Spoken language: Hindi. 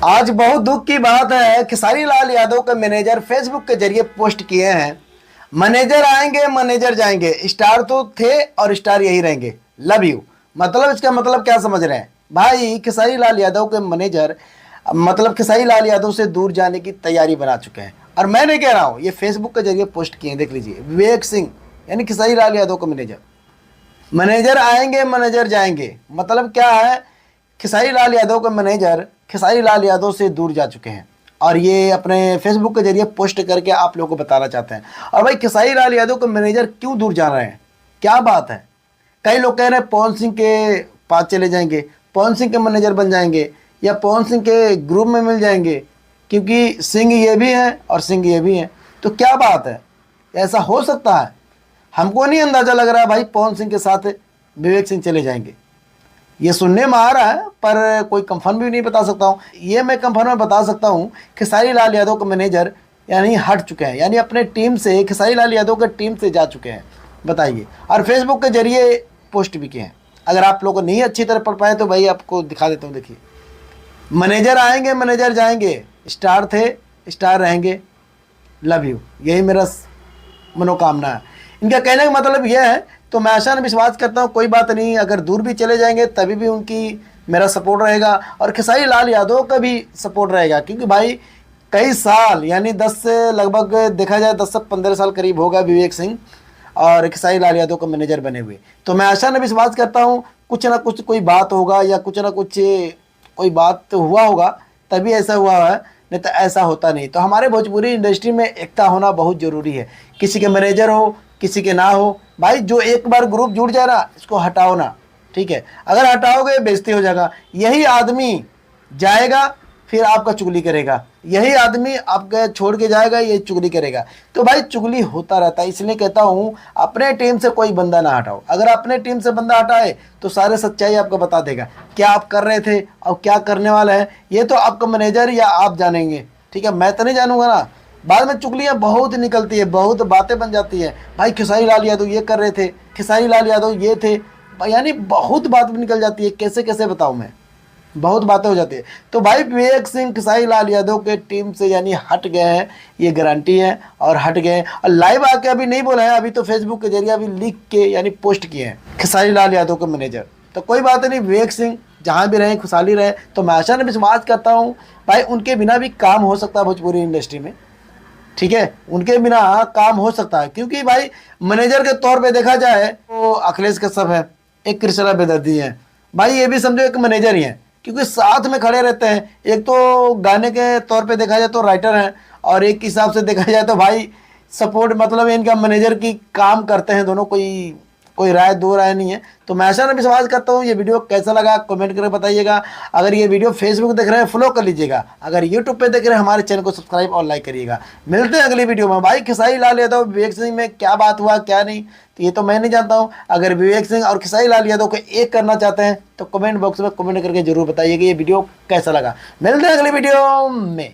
आज बहुत दुख की बात है, खेसारी लाल यादव के मैनेजर फेसबुक के जरिए पोस्ट किए हैं, मैनेजर आएंगे मैनेजर जाएंगे, स्टार तो थे और स्टार यही रहेंगे, लव यू। मतलब इसका मतलब क्या समझ रहे हैं भाई? खेसारी लाल यादव के मैनेजर मतलब खेसारी लाल यादव से दूर जाने की तैयारी बना चुके हैं। और मैं नहीं कह रहा हूँ, ये फेसबुक के जरिए पोस्ट किए हैं, देख लीजिए। विवेक सिंह यानी खेसारी लाल यादव के मैनेजर, मैनेजर आएंगे मैनेजर जाएंगे, मतलब क्या है? खेसारी लाल यादव के मैनेजर खेसारी लाल यादव से दूर जा चुके हैं और ये अपने फेसबुक के जरिए पोस्ट करके आप लोगों को बताना चाहते हैं। और भाई खेसारी लाल यादव के मैनेजर क्यों दूर जा रहे हैं, क्या बात है? कई लोग कह रहे हैं पवन सिंह के पास चले जाएंगे, पवन सिंह के मैनेजर बन जाएंगे या पवन सिंह के ग्रुप में मिल जाएंगे, क्योंकि सिंह ये भी हैं और सिंह ये भी हैं। तो क्या बात है, ऐसा हो सकता है? हमको नहीं अंदाज़ा लग रहा है भाई पवन सिंह के साथ विवेक सिंह चले जाएंगे। ये सुनने में आ रहा है पर कोई कंफर्म भी नहीं बता सकता हूँ। ये मैं कंफर्म में बता सकता हूँ, खेसारी लाल यादव के मैनेजर यानी हट चुके हैं, यानी अपने टीम से, खेसारी लाल यादव के टीम से जा चुके हैं। बताइए, और फेसबुक के जरिए पोस्ट भी किए हैं। अगर आप लोगों को नहीं अच्छी तरह पढ़ पाए तो भाई आपको दिखा देता हूँ, देखिए। मैनेजर आएंगे मैनेजर जाएंगे, स्टार थे स्टार रहेंगे, लव यू, यही मेरा मनोकामना है। इनका कहने का मतलब यह है, तो मैं आशा विश्वास करता हूँ कोई बात नहीं, अगर दूर भी चले जाएंगे तभी भी उनकी मेरा सपोर्ट रहेगा और खेसारी लाल यादव का भी सपोर्ट रहेगा, क्योंकि भाई कई साल यानी 10 से लगभग देखा जाए 10 से 15 साल करीब होगा विवेक सिंह और खेसारी लाल यादव का मैनेजर बने हुए। तो मैं आशा ने विश्वास करता हूँ कुछ ना कुछ कोई बात होगा या कुछ ना कुछ कोई बात तो हुआ होगा, तभी ऐसा हुआ है, नहीं तो ऐसा होता नहीं। तो हमारे भोजपुरी इंडस्ट्री में एकता होना बहुत ज़रूरी है। किसी के मैनेजर हो किसी के ना हो, भाई जो एक बार ग्रुप जुड़ जाए ना, इसको हटाओ ना, ठीक है? अगर हटाओगे बेइज्जती हो जाएगा। यही आदमी जाएगा फिर आपका चुगली करेगा, यही आदमी आपके छोड़ के जाएगा, ये चुगली करेगा। तो भाई चुगली होता रहता है, इसलिए कहता हूँ अपने टीम से कोई बंदा ना हटाओ। अगर अपने टीम से बंदा हटाए तो सारे सच्चाई आपको बता देगा, क्या आप कर रहे थे और क्या करने वाला है, ये तो आपका मैनेजर या आप जानेंगे, ठीक है? मैं तो नहीं जानूंगा ना। बाद में चुगलियाँ बहुत निकलती है, बहुत बातें बन जाती है। भाई खेसारी लाल यादव ये कर रहे थे, खेसारी लाल यादव ये थे, यानी बहुत बात निकल जाती है। कैसे कैसे बताऊँ मैं, बहुत बातें हो जाती है। तो भाई विवेक सिंह खेसारी लाल यादव के टीम से यानी हट गए हैं, ये गारंटी है, और हट गए। और लाइव आके अभी नहीं बोला है, अभी तो फेसबुक के जरिए अभी लिख के यानी पोस्ट किए हैं खेसारी लाल यादव के मैनेजर। तो कोई बात नहीं, विवेक सिंह जहाँ भी रहे खुशहाली रहे। तो मैं आशा ने विश्वास करता हूँ भाई उनके बिना भी काम हो सकता है भोजपुरी इंडस्ट्री में, ठीक है? उनके बिना काम हो सकता है, क्योंकि भाई मैनेजर के तौर पे देखा जाए तो अखिलेश कश्यप है, एक कृष्णा बेदर्जी है, भाई ये भी समझो एक मैनेजर ही है, क्योंकि साथ में खड़े रहते हैं। एक तो गाने के तौर पे देखा जाए तो राइटर हैं, और एक हिसाब से देखा जाए तो भाई सपोर्ट, मतलब इनका मैनेजर की काम करते हैं दोनों। कोई राय दो राय नहीं है। तो मैं ऐसा विश्वास करता हूँ। ये वीडियो कैसा लगा कमेंट करके बताइएगा। अगर ये वीडियो फेसबुक देख रहे हैं फॉलो कर लीजिएगा, अगर यूट्यूब पे देख रहे हैं हमारे चैनल को सब्सक्राइब और लाइक करिएगा। मिलते हैं अगली वीडियो में। भाई खेसारी लाल यादव विवेक सिंह में क्या बात हुआ क्या नहीं, तो ये तो मैं नहीं जानता हूँ। अगर विवेक सिंह और खेसारी लाल यादव को एक करना चाहते हैं तो कमेंट बॉक्स में कमेंट करके जरूर बताइएगा ये वीडियो कैसा लगा। मिलते हैं अगली वीडियो में।